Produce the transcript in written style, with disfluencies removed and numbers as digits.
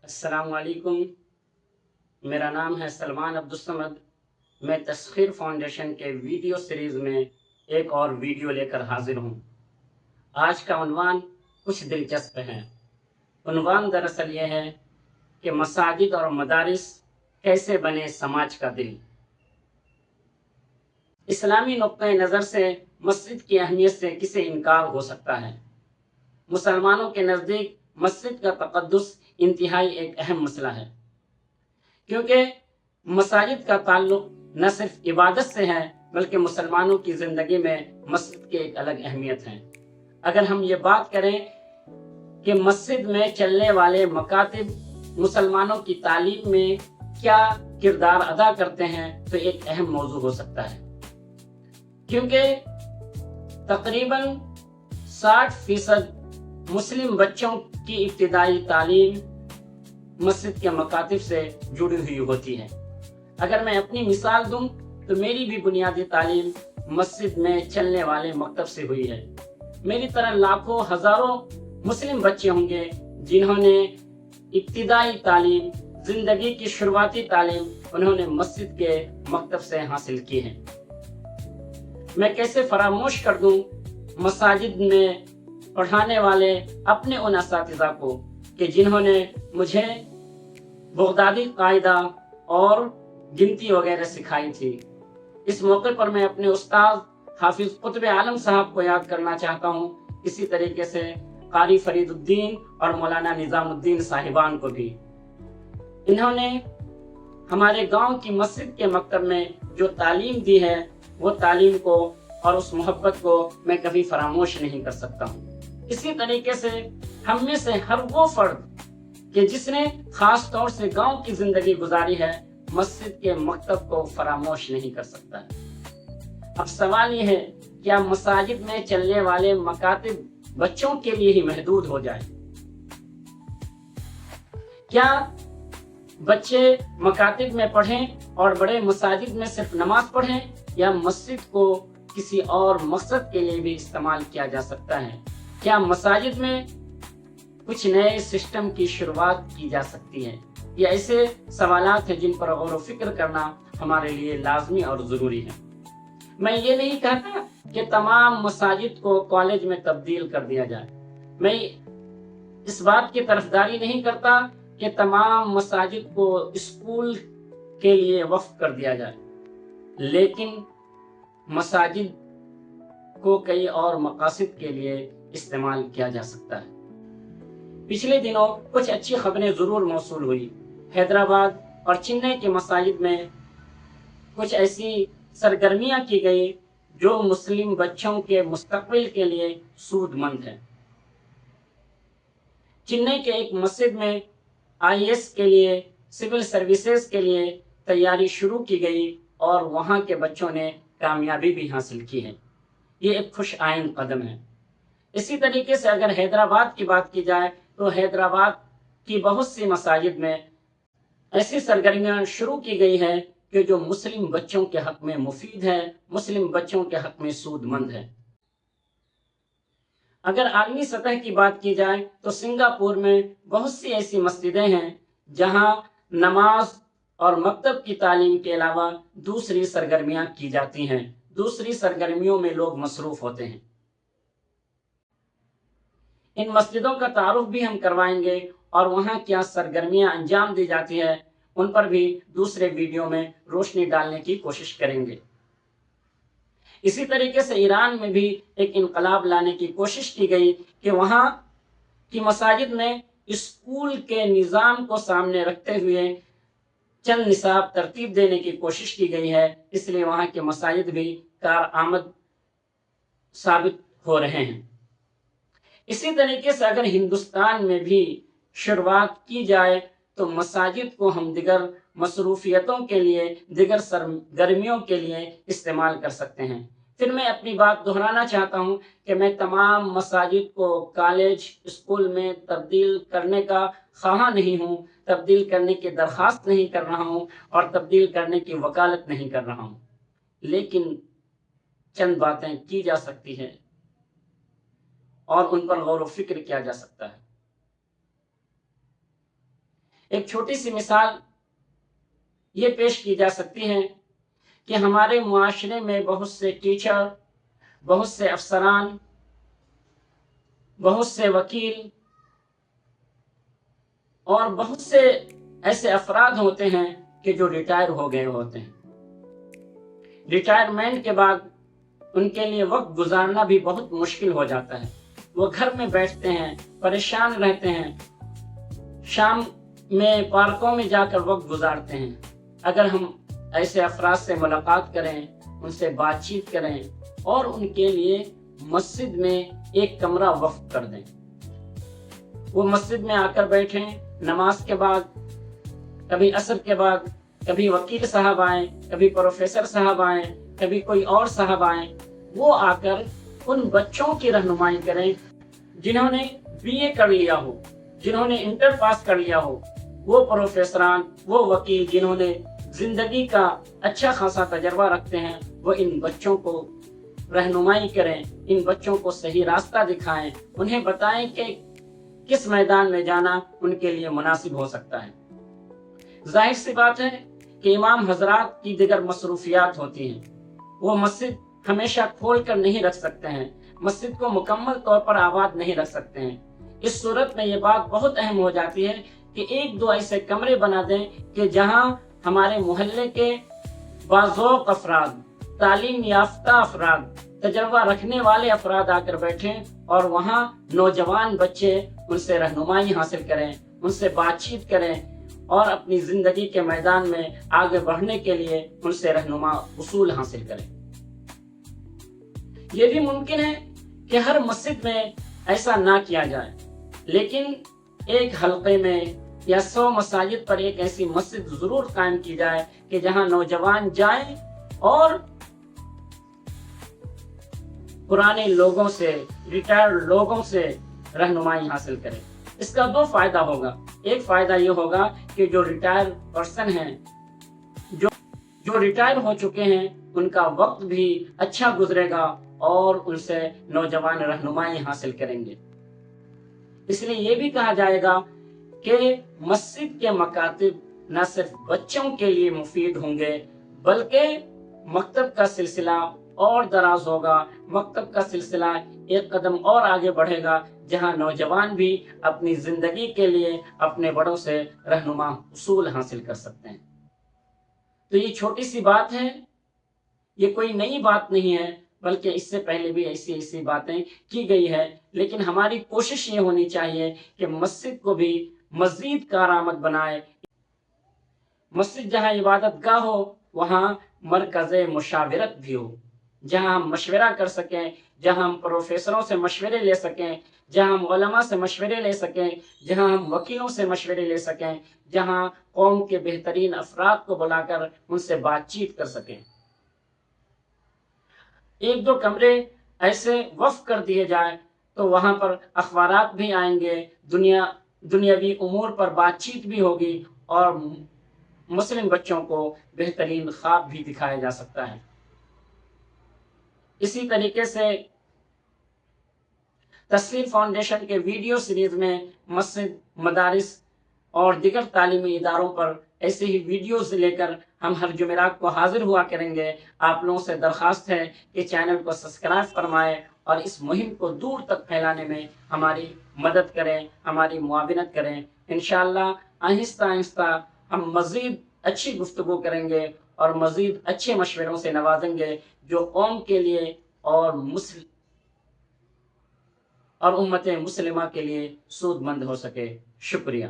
السلام علیکم، میرا نام ہے سلمان عبدالصمد۔ میں تسخیر فاؤنڈیشن کے ویڈیو سیریز میں ایک اور ویڈیو لے کر حاضر ہوں۔ آج کا عنوان کچھ دلچسپ ہے۔ عنوان دراصل یہ ہے کہ مساجد اور مدارس کیسے بنے سماج کا دل۔ اسلامی نقطۂ نظر سے مسجد کی اہمیت سے کسے انکار ہو سکتا ہے؟ مسلمانوں کے نزدیک مسجد کا تقدس انتہائی ایک اہم مسئلہ ہے، کیونکہ مساجد کا تعلق نہ صرف عبادت سے ہے بلکہ مسلمانوں کی زندگی میں مسجد کی ایک الگ اہمیت ہے۔ اگر ہم یہ بات کریں کہ مسجد میں چلنے والے مکاتب مسلمانوں کی تعلیم میں کیا کردار ادا کرتے ہیں تو ایک اہم موضوع ہو سکتا ہے، کیونکہ تقریباً 60% مسلم بچوں کی ابتدائی تعلیم مسجد کے مکاتب سے جڑی ہوئی ہوتی ہے۔ اگر میں اپنی مثال دوں تو میری بھی بنیادی تعلیم مسجد میں چلنے والے مکتب سے ہوئی ہے۔ میری طرح لاکھوں ہزاروں مسلم بچے ہوں گے جنہوں نے ابتدائی تعلیم، زندگی کی شروعاتی تعلیم انہوں نے مسجد کے مکتب سے حاصل کی ہے۔ میں کیسے فراموش کر دوں مساجد میں پڑھانے والے اپنے ان اساتذہ کو کہ جنہوں نے مجھے بغدادی قاعدہ اور گنتی وغیرہ سکھائی تھی۔ اس موقع پر میں اپنے استاد حافظ قطب عالم صاحب کو یاد کرنا چاہتا ہوں، اسی طریقے سے قاری فرید الدین اور مولانا نظام الدین صاحبان کو بھی۔ انہوں نے ہمارے گاؤں کی مسجد کے مکتب میں جو تعلیم دی ہے وہ تعلیم کو اور اس محبت کو میں کبھی فراموش نہیں کر سکتا ہوں۔ اسی طریقے سے ہم میں سے ہر وہ فرد کہ جس نے خاص طور سے گاؤں کی زندگی گزاری ہے مسجد کے مکتب کو فراموش نہیں کر سکتا ہے۔ اب سوال یہ ہے، کیا مساجد میں چلنے والے مکاتب بچوں کے لیے ہی محدود ہو جائے؟ کیا بچے مکاتب میں پڑھیں اور بڑے مساجد میں صرف نماز پڑھیں، یا مسجد کو کسی اور مقصد کے لیے بھی استعمال کیا جا سکتا ہے؟ کیا مساجد میں کچھ نئے سسٹم کی شروعات کی جا سکتی ہے؟ یہ ایسے سوالات ہیں جن پر غور و فکر کرنا ہمارے لیے لازمی اور ضروری ہے۔ میں یہ نہیں کہتا کہ تمام مساجد کو کالج میں تبدیل کر دیا جائے، میں اس بات کی طرفداری نہیں کرتا کہ تمام مساجد کو اسکول کے لیے وقف کر دیا جائے، لیکن مساجد کو کئی اور مقاصد کے لیے استعمال کیا جا سکتا ہے۔ پچھلے دنوں کچھ اچھی خبریں ضرور موصول ہوئی۔ حیدرآباد اور چنئی کے مساجد میں کچھ ایسی سرگرمیاں کی گئی جو مسلم بچوں کے مستقبل کے لیے سود مند ہیں۔ چنئی کے ایک مسجد میں IAS کے لیے، سول سروسز کے لیے تیاری شروع کی گئی اور وہاں کے بچوں نے کامیابی بھی حاصل کی ہے۔ یہ ایک خوش آئند قدم ہے۔ اسی طریقے سے اگر حیدرآباد کی بات کی جائے تو حیدرآباد کی بہت سی مساجد میں ایسی سرگرمیاں شروع کی گئی ہے کہ جو مسلم بچوں کے حق میں مفید ہے، مسلم بچوں کے حق میں سود مند ہے۔ اگر عالمی سطح کی بات کی جائے تو سنگاپور میں بہت سی ایسی مسجدیں ہیں جہاں نماز اور مکتب کی تعلیم کے علاوہ دوسری سرگرمیاں کی جاتی ہیں، دوسری سرگرمیوں میں لوگ مصروف ہوتے ہیں۔ ان مسجدوں کا تعارف بھی ہم کروائیں گے اور وہاں کیا سرگرمیاں انجام دی جاتی ہے ان پر بھی دوسرے ویڈیو میں روشنی ڈالنے کی کوشش کریں گے۔ اسی طریقے سے ایران میں بھی ایک انقلاب لانے کی کوشش کی گئی کہ وہاں کی مساجد میں اسکول کے نظام کو سامنے رکھتے ہوئے چند نصاب ترتیب دینے کی کوشش کی گئی ہے، اس لیے وہاں کے مساجد بھی کارآمد ثابت ہو رہے ہیں۔ اسی طریقے سے اگر ہندوستان میں بھی شروعات کی جائے تو مساجد کو ہم دیگر مصروفیتوں کے لیے، دیگر سرگرمیوں کے لیے استعمال کر سکتے ہیں۔ پھر میں اپنی بات دہرانا چاہتا ہوں کہ میں تمام مساجد کو کالج، اسکول میں تبدیل کرنے کا خواہاں نہیں ہوں، تبدیل کرنے کی درخواست نہیں کر رہا ہوں اور تبدیل کرنے کی وکالت نہیں کر رہا ہوں، لیکن چند باتیں کی جا سکتی ہیں اور ان پر غور و فکر کیا جا سکتا ہے۔ ایک چھوٹی سی مثال یہ پیش کی جا سکتی ہے کہ ہمارے معاشرے میں بہت سے ٹیچر، بہت سے افسران، بہت سے وکیل اور بہت سے ایسے افراد ہوتے ہیں کہ جو ریٹائر ہو گئے ہوتے ہیں۔ ریٹائرمنٹ کے بعد ان کے لیے وقت گزارنا بھی بہت مشکل ہو جاتا ہے۔ وہ گھر میں بیٹھتے ہیں، پریشان رہتے ہیں، شام میں پارکوں میں جا کر وقت گزارتے ہیں۔ اگر ہم ایسے افراد سے ملاقات کریں، ان سے بات چیت کریں اور ان کے لیے مسجد میں ایک کمرہ وقف کر دیں، وہ مسجد میں آ کر بیٹھیں، نماز کے بعد، کبھی عصر کے بعد، کبھی وکیل صاحب آئیں، کبھی پروفیسر صاحب آئیں، کبھی کوئی اور صاحب آئیں، وہ آ کر ان بچوں کی رہنمائی کریں جنہوں نے BA کر لیا ہو، جنہوں نے انٹر پاس کر لیا ہو، وہ پروفیسران، وہ وکیل جنہوں نے زندگی کا اچھا خاصا تجربہ رکھتے ہیں، وہ ان بچوں کو رہنمائی کریں، ان بچوں کو صحیح راستہ دکھائیں، انہیں بتائیں کہ کس میدان میں جانا ان کے لیے مناسب ہو سکتا ہے۔ ظاہر سی بات ہے کہ امام حضرات کی دیگر مصروفیات ہوتی ہیں، وہ مسجد ہمیشہ کھول کر نہیں رکھ سکتے ہیں، مسجد کو مکمل طور پر آباد نہیں رکھ سکتے ہیں۔ اس صورت میں یہ بات بہت اہم ہو جاتی ہے کہ ایک دو ایسے کمرے بنا دیں کہ جہاں ہمارے محلے کے باذوق افراد، تعلیم یافتہ افراد، تجربہ رکھنے والے افراد آ کر بیٹھیں اور وہاں نوجوان بچے ان سے رہنمائی حاصل کریں، ان سے بات چیت کریں اور اپنی زندگی کے میدان میں آگے بڑھنے کے لیے ان سے رہنما اصول حاصل کریں۔ یہ بھی ممکن ہے کہ ہر مسجد میں ایسا نہ کیا جائے، لیکن ایک حلقے میں یا 100 مساجد پر ایک ایسی مسجد ضرور قائم کی جائے کہ جہاں نوجوان جائیں اور پرانے لوگوں سے، ریٹائرڈ لوگوں سے رہنمائی حاصل کریں۔ اس کا دو فائدہ ہوگا۔ ایک فائدہ یہ ہوگا کہ جو ریٹائر پرسن ہیں، جو ریٹائر ہو چکے ہیں، ان کا وقت بھی اچھا گزرے گا اور ان سے نوجوان رہنمائی حاصل کریں گے۔ اس لیے یہ بھی کہا جائے گا کہ مسجد کے مکاتب نہ صرف بچوں کے لیے مفید ہوں گے، بلکہ مکتب کا سلسلہ اور دراز ہوگا، مکتب کا سلسلہ ایک قدم اور آگے بڑھے گا، جہاں نوجوان بھی اپنی زندگی کے لیے اپنے بڑوں سے رہنما اصول حاصل کر سکتے ہیں۔ تو یہ چھوٹی سی بات ہے، یہ کوئی نئی بات نہیں ہے، بلکہ اس سے پہلے بھی ایسی باتیں کی گئی ہے، لیکن ہماری کوشش یہ ہونی چاہیے کہ مسجد کو بھی مزید کارآمد بنائے۔ مسجد جہاں عبادت گاہ ہو، وہاں مرکز مشاورت بھی ہو، جہاں ہم مشورہ کر سکیں، جہاں ہم پروفیسروں سے مشورے لے سکیں، جہاں ہم علماء سے مشورے لے سکیں، جہاں ہم وکیلوں سے مشورے لے سکیں، جہاں قوم کے بہترین افراد کو بلا کر ان سے بات چیت کر سکیں۔ ایک دو کمرے ایسے وقف کر دیے جائیں تو وہاں پر اخبارات بھی آئیں گے، دنیاوی امور پر بات چیت بھی ہوگی اور مسلم بچوں کو بہترین خواب بھی دکھایا جا سکتا ہے۔ اسی طریقے سے تصویر فاؤنڈیشن کے ویڈیو سیریز میں مسجد، مدارس اور دیگر تعلیمی اداروں پر ایسے ہی ویڈیوز لے کر ہم ہر جمعرات کو حاضر ہوا کریں گے۔ آپ لوگوں سے درخواست ہے کہ چینل کو سبسکرائب فرمائیں اور اس مہم کو دور تک پھیلانے میں ہماری مدد کریں، ہماری معاونت کریں۔ انشاءاللہ آہستہ آہستہ ہم مزید اچھی گفتگو کریں گے اور مزید اچھے مشوروں سے نوازیں گے جو قوم کے لیے اور امت مسلمہ کے لیے سود مند ہو سکے۔ شکریہ۔